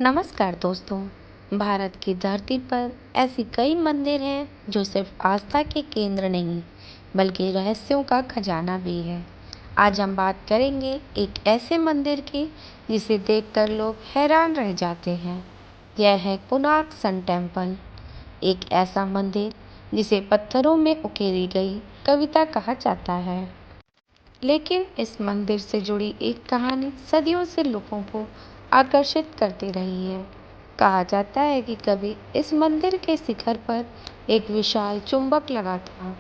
नमस्कार दोस्तों। भारत की धरती पर ऐसी कई मंदिर हैं जो सिर्फ आस्था के केंद्र नहीं बल्कि रहस्यों का खजाना भी है। आज हम बात करेंगे एक ऐसे मंदिर की जिसे देखकर लोग हैरान रह जाते हैं। यह है कोणार्क सन टेम्पल, एक ऐसा मंदिर जिसे पत्थरों में उकेरी गई कविता कहा जाता है। लेकिन इस मंदिर से जुड़ी एक कहानी सदियों से लोगों को आकर्षित करती रही है। कहा जाता है कि कभी इस मंदिर के शिखर पर एक विशाल चुंबक लगा था,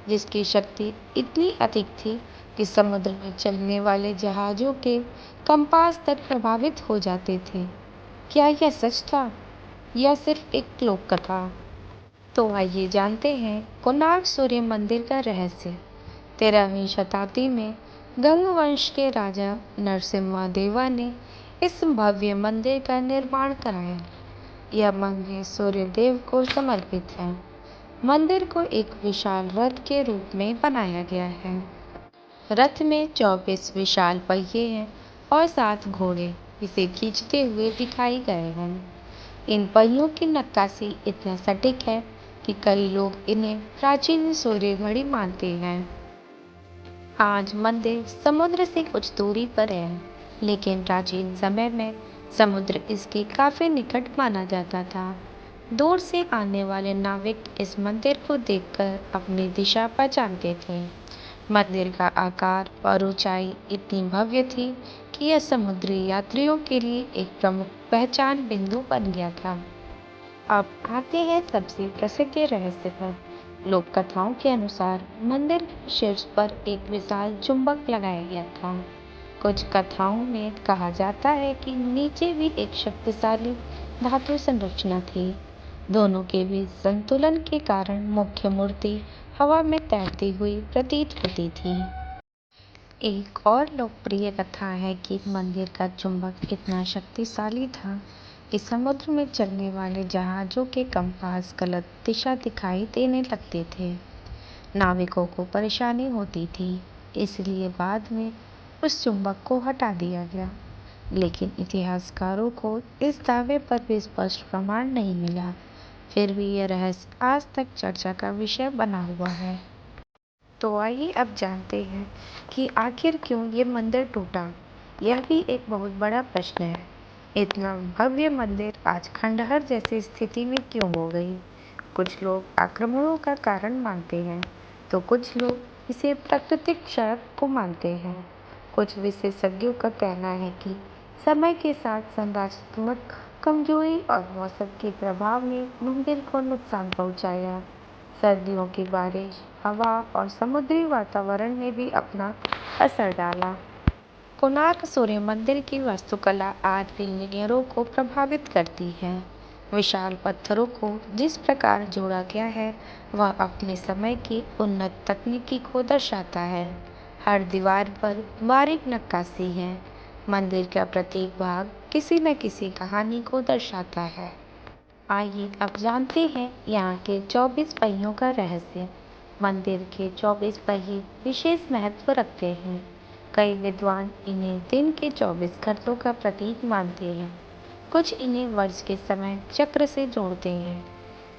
जिसकी शक्ति इतनी अधिक थी कि समुद्र में चलने वाले जहाजों के कंपास तक प्रभावित हो जाते थे। क्या यह सच था या सिर्फ एक लोक कथा? तो आइए जानते हैं कोणार्क सूर्य मंदिर का रहस्य। 13वीं शताब्दी में गंग वंश के राजा नरसिम्हा ने इस भव्य मंदिर का निर्माण कराया। यह मंदिर सूर्य देव को समर्पित है। मंदिर को एक विशाल रथ के रूप में बनाया गया है। रथ में 24 विशाल पहिए हैं और 7 घोड़े इसे खींचते हुए दिखाई गए हैं। इन पहियों की नक्काशी इतना सटीक है कि कई लोग इन्हें प्राचीन सूर्य घड़ी मानते हैं। आज मंदिर समुद्र से कुछ दूरी पर है, लेकिन प्राचीन समय में समुद्र इसके काफी निकट माना जाता था। दूर से आने वाले नाविक इस मंदिर को देखकर अपनी दिशा पहचानते थे। मंदिर का आकार और ऊंचाई इतनी भव्य थी कि यह समुद्री यात्रियों के लिए एक प्रमुख पहचान बिंदु बन गया था। अब आते हैं सबसे प्रसिद्ध रहस्य पर। लोक कथाओं के अनुसार मंदिर के शीर्ष पर एक विशाल चुंबक लगाया गया था। कुछ कथाओं में कहा जाता है कि नीचे भी एक शक्तिशाली धातु संरचना थी। दोनों के बीच संतुलन के कारण मुख्य मूर्ति हवा में तैरती हुई प्रतीत होती थी। एक और लोकप्रिय कथा है कि मंदिर का चुंबक इतना शक्तिशाली था कि समुद्र में चलने वाले जहाजों के कंपास गलत दिशा दिखाई देने लगते थे। नाविकों को परेशानी होती थी, इसलिए बाद में उस चुंबक को हटा दिया गया। लेकिन इतिहासकारों को इस दावे पर भी स्पष्ट प्रमाण नहीं मिला। फिर भी यह रहस्य आज तक चर्चा का विषय बना हुआ है। तो आइए अब जानते हैं कि आखिर क्यों ये मंदिर टूटा। यह भी एक बहुत बड़ा प्रश्न है। इतना भव्य मंदिर आज खंडहर जैसी स्थिति में क्यों हो गई? कुछ लोग आक्रमणों का कारण मानते हैं, तो कुछ लोग इसे प्राकृतिक क्षय को मानते हैं। कुछ विशेषज्ञों का कहना है कि समय के साथ संरचनात्मक कमजोरी और मौसम के प्रभाव ने मंदिर को नुकसान पहुंचाया। सर्दियों की बारिश, हवा और समुद्री वातावरण ने भी अपना असर डाला। कोणार्क सूर्य मंदिर की वास्तुकला आज भी इंजीनियरों को प्रभावित करती है। विशाल पत्थरों को जिस प्रकार जोड़ा गया है, वह अपने समय की उन्नत तकनीकी को दर्शाता है। हर दीवार पर बारीक नक्काशी है। मंदिर का प्रत्येक भाग किसी न किसी कहानी को दर्शाता है। आइए अब जानते हैं यहाँ के 24 पहियों का रहस्य। मंदिर के 24 पहिए विशेष महत्व रखते हैं। कई विद्वान इन्हें दिन के 24 घंटों का प्रतीक मानते हैं। कुछ इन्हें वर्ष के समय चक्र से जोड़ते हैं।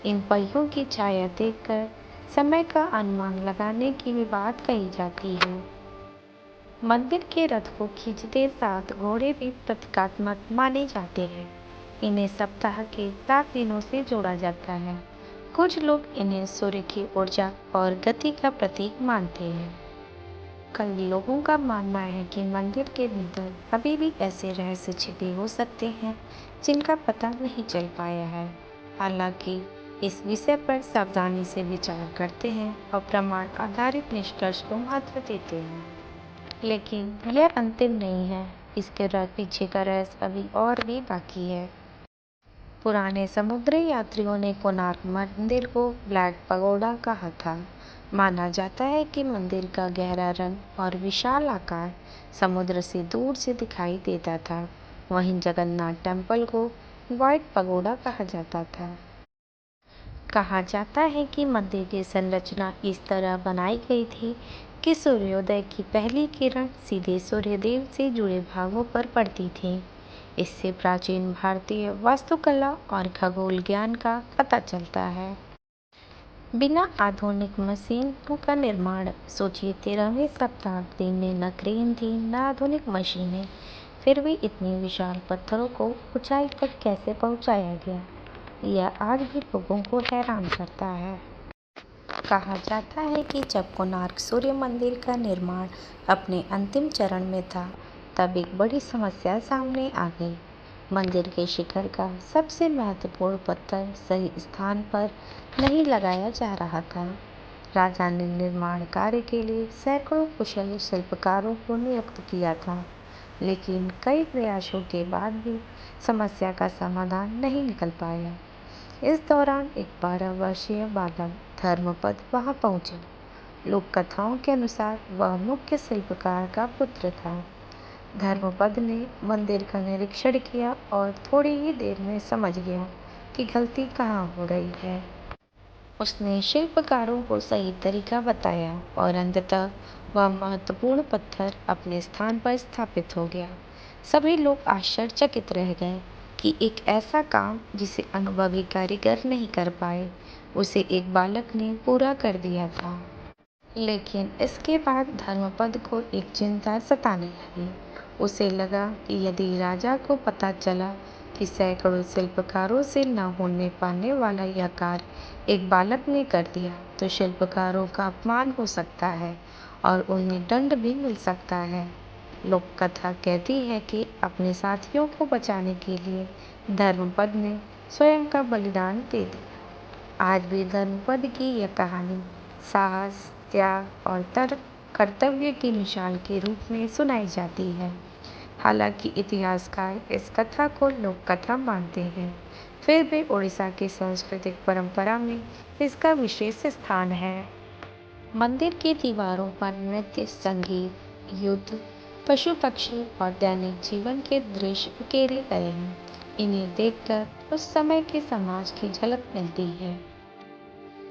इन पहियों की छाया देखकर समय का अनुमान लगाने की भी बात कही जाती है। मंदिर के रथ को खींचते 7 घोड़े भी प्रतीकात्मक माने जाते हैं। इन्हें सप्ताह के 7 दिनों से जोड़ा जाता है। कुछ लोग इन्हें सूर्य की ऊर्जा और गति का प्रतीक मानते हैं। कई लोगों का मानना है कि मंदिर के भीतर अभी भी ऐसे रहस्य छिपे हो सकते हैं जिनका पता नहीं चल पाया है। हालांकि इस विषय पर सावधानी से विचार करते हैं और प्रमाण आधारित निष्कर्ष को महत्व देते हैं। लेकिन यह अंतिम नहीं है। इसके पीछे का रहस्य अभी और भी बाकी है। पुराने समुद्री यात्रियों ने कोणार्क मंदिर को ब्लैक पगोडा कहा था। माना जाता है कि मंदिर का गहरा रंग और विशाल आकार समुद्र से दूर से दिखाई देता था। वहीं जगन्नाथ टेम्पल को व्हाइट पगोडा कहा जाता था। कहा जाता है कि मंदिर की संरचना इस तरह बनाई गई थी कि सूर्योदय की पहली किरण सीधे सूर्यदेव से जुड़े भागों पर पड़ती थी। इससे प्राचीन भारतीय वास्तुकला और खगोल ज्ञान का पता चलता है। बिना आधुनिक मशीनों का निर्माण, सोचिए 13वीं शताब्दी में न क्रेन थी न आधुनिक मशीनें, फिर भी इतनी विशाल पत्थरों को ऊंचाई तक कैसे पहुंचाया गया, यह आज भी लोगों को हैरान करता है। कहा जाता है कि जब कोणार्क सूर्य मंदिर का निर्माण अपने अंतिम चरण में था, तब एक बड़ी समस्या सामने आ गई। मंदिर के शिखर का सबसे महत्वपूर्ण पत्थर सही स्थान पर नहीं लगाया जा रहा था। राजा ने निर्माण कार्य के लिए सैकड़ों कुशल शिल्पकारों को नियुक्त किया था, लेकिन कई प्रयासों के बाद भी समस्या का समाधान नहीं निकल पाया। इस दौरान एक 12 वर्षीय बालक धर्मपद वहां पहुंचा। लोक कथाओं के अनुसार वह मुख्य शिल्पकार का पुत्र था। धर्मपद ने मंदिर का निरीक्षण किया और थोड़ी ही देर में समझ गया कि गलती कहाँ हो रही है। उसने शिल्पकारों को सही तरीका बताया और अंततः वह महत्वपूर्ण पत्थर अपने स्थान पर स्थापित हो गया। सभी लोग आश्चर्यचकित रह गए कि एक ऐसा काम जिसे अनुभवी कारीगर नहीं कर पाए, उसे एक बालक ने पूरा कर दिया था। लेकिन इसके बाद धर्मपद को एक चिंता सताने लगी। उसे लगा कि यदि राजा को पता चला कि सैकड़ों शिल्पकारों से न होने पाने वाला यह कार्य एक बालक ने कर दिया, तो शिल्पकारों का अपमान हो सकता है और उन्हें दंड भी मिल सकता है। लोक कथा कहती है कि अपने साथियों को बचाने के लिए धर्मपद ने स्वयं का बलिदान दे दिया। आज भी धर्मपद की यह कहानी साहस, त्याग और तर्क कर्तव्य की मिसाल के रूप में सुनाई जाती है। हालांकि इतिहासकार इस कथा को लोक कथा मानते हैं, फिर भी उड़ीसा की सांस्कृतिक परंपरा में इसका विशेष स्थान है। मंदिर की दीवारों पर नृत्य, संगीत, युद्ध, पशु पक्षी और दैनिक जीवन के दृश्य उकेरे गए हैं। इन्हें देखकर उस समय के समाज की झलक मिलती है।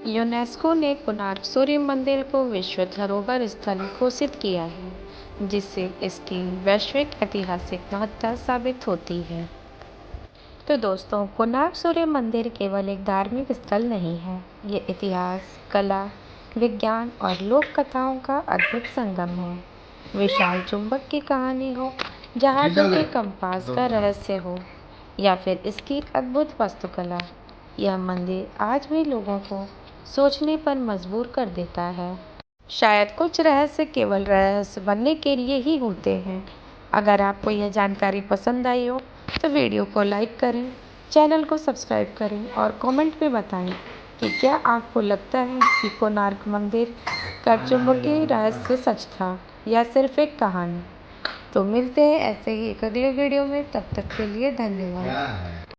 यूनेस्को ने कोणार्क सूर्य मंदिर को विश्व धरोहर स्थल घोषित किया है, जिससे इसकी वैश्विक ऐतिहासिक महत्ता साबित होती है। तो दोस्तों, कोणार्क सूर्य मंदिर केवल एक धार्मिक स्थल नहीं है, ये इतिहास, कला, विज्ञान और लोक कथाओं का अद्भुत संगम है। विशाल चुंबक की कहानी हो, जहाजों के कंपास का रहस्य हो, या फिर इसकी अद्भुत वास्तुकला, यह मंदिर आज भी लोगों को सोचने पर मजबूर कर देता है। शायद कुछ रहस्य केवल रहस्य बनने के लिए ही होते हैं। अगर आपको यह जानकारी पसंद आई हो तो वीडियो को लाइक करें, चैनल को सब्सक्राइब करें और कमेंट में बताएं कि क्या आपको लगता है कि कोणार्क मंदिर का चुंबकीय रहस्य सच था या सिर्फ एक कहानी। तो मिलते हैं ऐसे ही एक अगले वीडियो में, तब तक के लिए धन्यवाद।